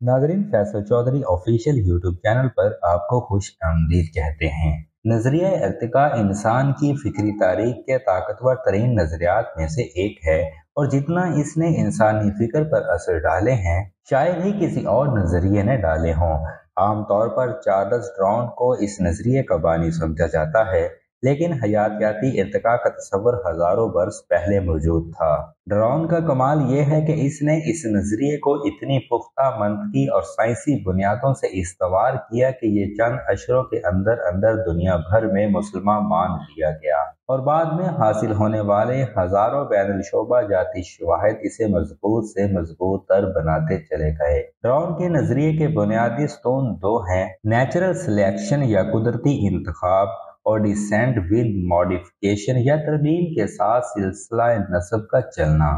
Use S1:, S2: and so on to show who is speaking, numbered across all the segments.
S1: नाजरीन, Faisal Chaudhry official YouTube channel पर आपको खुश आमदीद कहते हैं। नजरिया इर्तिका इंसान की फिक्री तारीख के ताकतवर तरीन नजरियात में से एक है, और जितना इसने इंसानी फिक्र पर असर डाले हैं शायद ही किसी और नजरिए ने डाले हों। आमतौर पर चार्ल्स डार्विन को इस नजरिए का बानी समझा जाता है, लेकिन हयातियाती इर्तिका का तस्वर हजारों वर्ष पहले मौजूद था। डार्विन का कमाल यह है कि इसने इस नजरिए को इतनी पुख्ता मंतकी और साइंसी बुनियादों से इस्तवार किया कि ये चंद अशरों के अंदर अंदर दुनिया भर में मुसलमान मान लिया गया, और बाद में हासिल होने वाले हजारों बैनुल शोबा जाती शवाहिद इसे मजबूत से मजबूत तर बनाते चले गए। डार्विन के नजरिए के बुनियादी स्तून दो हैं: नेचुरल सिलेक्शन या कुदरती इंतखाब, और डिसेंट विद मॉडिफिकेशन या तरमीम के साथ सिलसिला नस्ब का चलना।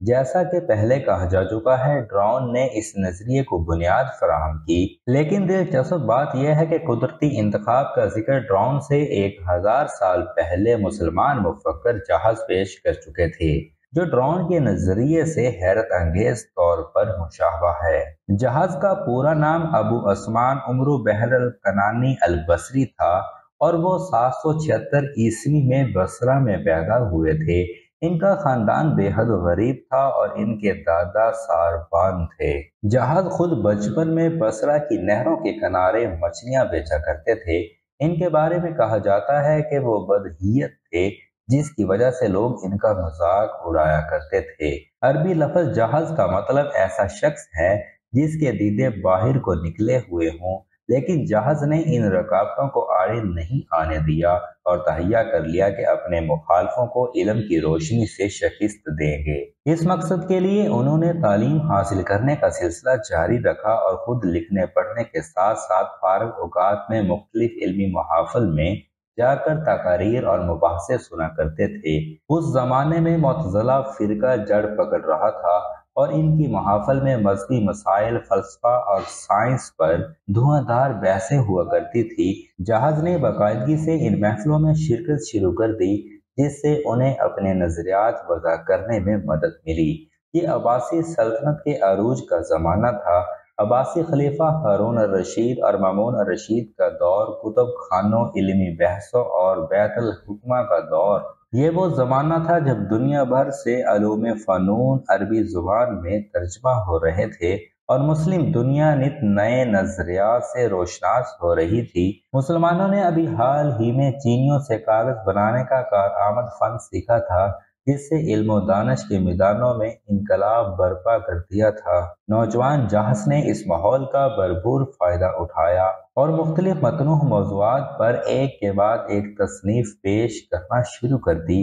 S1: जैसा कि पहले कहा जा चुका है, डार्विन ने इस नजरिए को बुनियाद फराहम की, लेकिन दिलचस्प बात यह है कि कुदरती इंतखाब का जिक्र डार्विन से 1000 साल पहले मुसलमान मुफक्कर जहाज पेश कर चुके थे, जो डार्विन के नजरिए से हैरत अंगेज तौर पर मुशाबा है। जहाज का पूरा नाम अबू अस्मान उमरू बहर अल कनानी अल बसरी था, और वो 776 ईस्वी में बसरा में पैदा हुए थे। इनका खानदान बेहद गरीब था और इनके दादा सारबान थे। जहाज खुद बचपन में बसरा की नहरों के किनारे मछलियां बेचा करते थे। इनके बारे में कहा जाता है कि वो बदहियत थे, जिसकी वजह से लोग इनका मजाक उड़ाया करते थे। अरबी लफ्ज जहाज का मतलब ऐसा शख्स है जिसके दीदे बाहर को निकले हुए हों, लेकिन जहाज ने इन रुकावटों को आड़े नहीं आने दिया और तहैया कर लिया कि अपने मुखालफों को इल्म की रोशनी से शिकस्त देंगे। इस मकसद के लिए उन्होंने तालीम हासिल करने का सिलसिला जारी रखा और खुद लिखने पढ़ने के साथ साथ फारग औकात में मुख्तलिफ इल्मी महाफिल में जाकर तकारीर और मुबाहसे सुना करते थे। उस जमाने में मुतज़िला फिरका जड़ पकड़ रहा था, और इनकी महाफिल में मजहबी मसाइल, फलसफा और साइंस पर धुआंधार बहसें हुआ करती थी। जहाज ने बाकायदगी से इन महफिलों में शिरकत शुरू कर दी, जिससे उन्हें अपने नजरियात वज़ा करने में मदद मिली। ये अब्बासी सल्तनत के अरूज का जमाना था। अब्बासी खलीफा हारून अर रशीद और मामून अर रशीद का दौर, कुतुब खानों, इल्मी बहसों और बैतुल हुक्मा का दौर, ये वो जमाना था जब दुनिया भर से अलूम फ़नून अरबी जुबान में तर्जमा हो रहे थे और मुस्लिम दुनिया नित नए नजरियात से रोशनास हो रही थी। मुसलमानों ने अभी हाल ही में चीनियों से कागज बनाने का कारआमद फन सीखा था, जिससे इल्म व दानिश के मैदानों में इनकलाब बर्पा कर दिया था। नौजवान जहाज ने इस माहौल का भरपूर फायदा उठाया और मुख्तलिफ मतनूह मौज़ूआत पर एक के बाद एक तसनीफ पेश करना शुरू कर दी।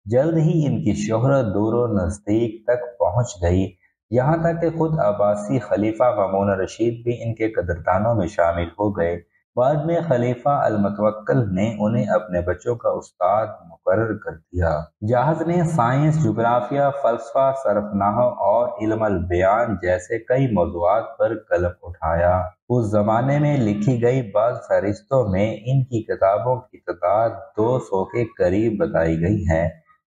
S1: जल्द ही इनकी शोहरत दूर नज़दीक तक पहुंच गई, यहाँ तक कि खुद अब्बासी खलीफा मामून रशीद भी इनके कदरदानों में शामिल हो गए। बाद में खलीफा अल मुतवक्किल ने उन्हें अपने बच्चों का उस्ताद मुकर्रर कर दिया। जहाज ने साइंस, जुग्राफिया, फलसफा, सरफनाह और इल्म अल बयान जैसे कई मौज़ूआत पर कलम उठाया। उस जमाने में लिखी गई बाज़ फहरिस्तों में इनकी किताबों की तादाद 200 के करीब बताई गई है,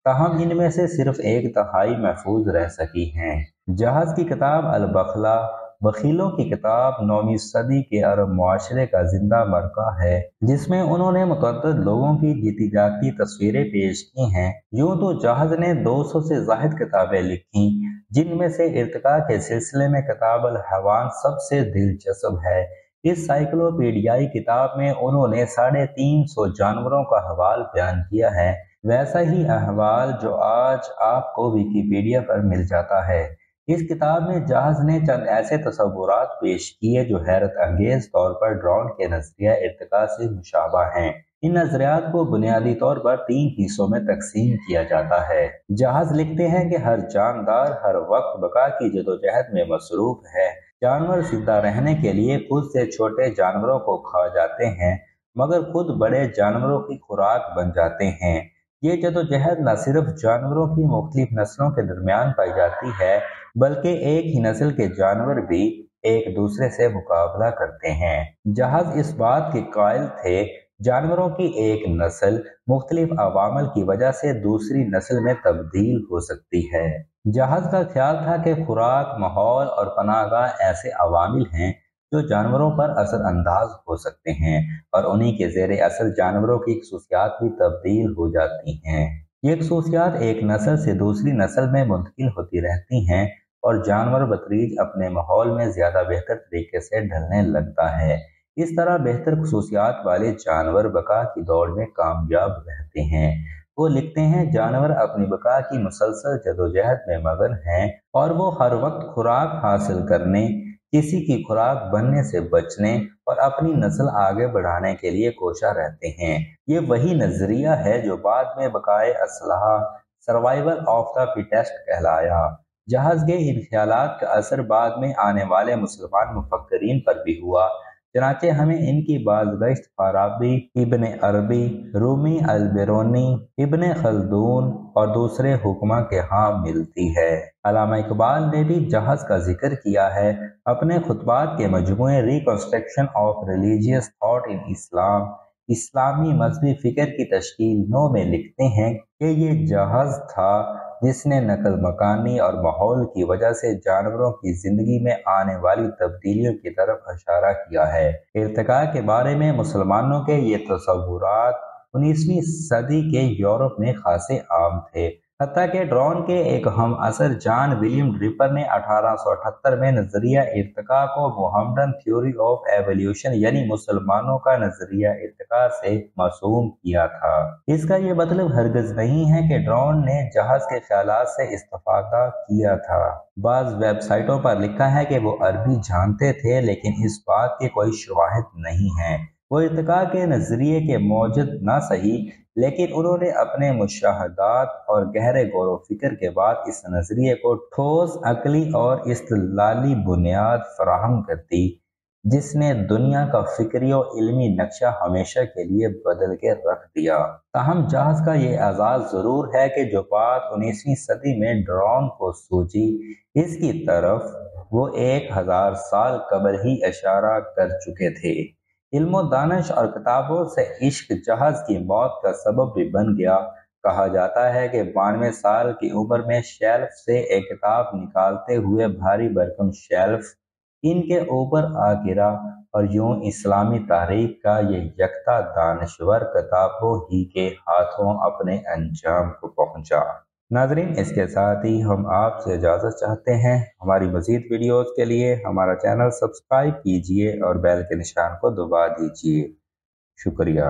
S1: ताहम इनमें से सिर्फ 1/3 महफूज रह सकी हैं। जहाज की किताब अल बखला, बखीलों की किताब, 9वीं सदी के अरब मुआशरे का जिंदा मरका है, जिसमें उन्होंने मुतअद्दिद लोगों की जीती जागती तस्वीरें पेश की हैं। यूं तो जहाज ने 200 से जायद किताबें लिखी, जिनमें से इर्तिका के सिलसिले में किताब अल हैवान सबसे दिलचस्प है। इस साइक्लोपीडियाई किताब में उन्होंने 350 जानवरों का हवाल बयान किया है, वैसा ही अहवाल जो आज आपको विकिपीडिया पर मिल जाता है। इस किताब में जहाज ने चंद ऐसे तस्वुरात पेश किए जो हैरत अंगेज तौर पर डार्विन के नजरिया इर्तिका से मुशाबा हैं। इन नजरियात को बुनियादी तौर पर 3 हिस्सों में तकसीम किया जाता है। जहाज लिखते हैं कि हर जानदार हर वक्त बका की जदोजहद में मसरूफ है। जानवर जिंदा रहने के लिए खुद से छोटे जानवरों को खा जाते हैं, मगर खुद बड़े जानवरों की खुराक बन जाते हैं। ये जदोजहद न सिर्फ जानवरों की मुख्तलिफ नस्लों के दरमियान पाई जाती है, बल्कि एक ही नस्ल के जानवर भी एक दूसरे से मुकाबला करते हैं। जहाज इस बात के कायल थे जानवरों की एक नस्ल मुख्तलिफ अवामल की वजह से दूसरी नस्ल में तब्दील हो सकती है। जहाज का ख्याल था कि खुराक, माहौल और पनाहगाह ऐसे अवामिल हैं जो जानवरों पर असर अंदाज हो सकते हैं और उन्हीं के ज़ेरे असर जानवरों की खसूसियात भी तब्दील हो जाती हैं। ये खसूसियात एक नस्ल से दूसरी नस्ल में मुंतकिल होती रहती हैं और जानवर बतदरीज अपने माहौल में ज़्यादा बेहतर तरीके से ढलने लगता है। इस तरह बेहतर खसूसियात वाले जानवर बका की दौड़ में कामयाब रहते हैं। वो लिखते हैं, जानवर अपनी बका की मुसलसल जदोजहद में मगन हैं और वो हर वक्त खुराक हासिल करने, किसी की खुराक बनने से बचने और अपनी नस्ल आगे बढ़ाने के लिए कोशा रहते हैं। ये वही नजरिया है जो बाद में बकाए असलहा, सर्वाइवल ऑफ द फिटेस्ट कहलाया। जहाज के इन ख्यालात का असर बाद में आने वाले मुसलमान मुफक्करीन पर भी हुआ। चनाचे हमें इनकी बाज़गश्त फाराबी, इब्न अरबी, रूमी अल-बिरूनी, इब्न खल्दून और दूसरे हुक्मा के यहाँ मिलती है। अल्लामा इकबाल ने भी जहाज का जिक्र किया है अपने खुतबात के मजमूए reconstruction of religious thought in Islam, इस्लामी मजहबी फिक्र की तश्कील 9 में लिखते हैं कि ये जहाज था जिसने नकल मकानी और माहौल की वजह से जानवरों की जिंदगी में आने वाली तब्दीलियों की तरफ इशारा किया है। इर्तिका के बारे में मुसलमानों के ये तसव्वुरात 19वीं सदी के यूरोप में खासे आम थे। हत्ता कि ड्रोन के एक हम असर जॉन विलियम ड्रिपर ने 1878 में नजरिया इर्तिका को मोहम्मदन थ्योरी ऑफ एवोल्यूशन यानी मुसलमानों का नजरिया इर्तिका से मासूम किया था। इसका ये मतलब हरगिज नहीं है कि ड्रोन ने जहाज के ख्यालात से इस्तेफादा किया था। बाज़ वेबसाइटों पर लिखा है कि वो अरबी जानते थे, लेकिन इस बात के कोई शवाहिद नहीं है। वो इर्तिका के नजरिए के मौजूद ना सही, लेकिन उन्होंने अपने मुशाहदात और गहरे गौर व फिक्र के बाद इस नजरिए को ठोस अकली और इस्तदलाली बुनियाद फराहम कर दी, जिसने दुनिया का फिक्री और इल्मी नक्शा हमेशा के लिए बदल के रख दिया। ताहम जहाज का ये एजाज जरूर है कि जो बात 19वीं सदी में ड्रोन को सूझी, इसकी तरफ वो 1000 साल कबल ही इशारा कर चुके थे। इल्मो दानिश और किताबों से इश्क जहाज की मौत का सबब भी बन गया। कहा जाता है कि 92 साल की उम्र में शेल्फ से एक किताब निकालते हुए भारी भरकम शेल्फ इनके ऊपर आ गिरा और यूं इस्लामी तारीख का ये यकता दानश्वर किताबों ही के हाथों अपने अंजाम को पहुंचा। नाज़रीन, इसके साथ ही हम आपसे इजाज़त चाहते हैं। हमारी मज़ीद वीडियोज़ के लिए हमारा चैनल सब्सक्राइब कीजिए और बेल के निशान को दबा दीजिए। शुक्रिया।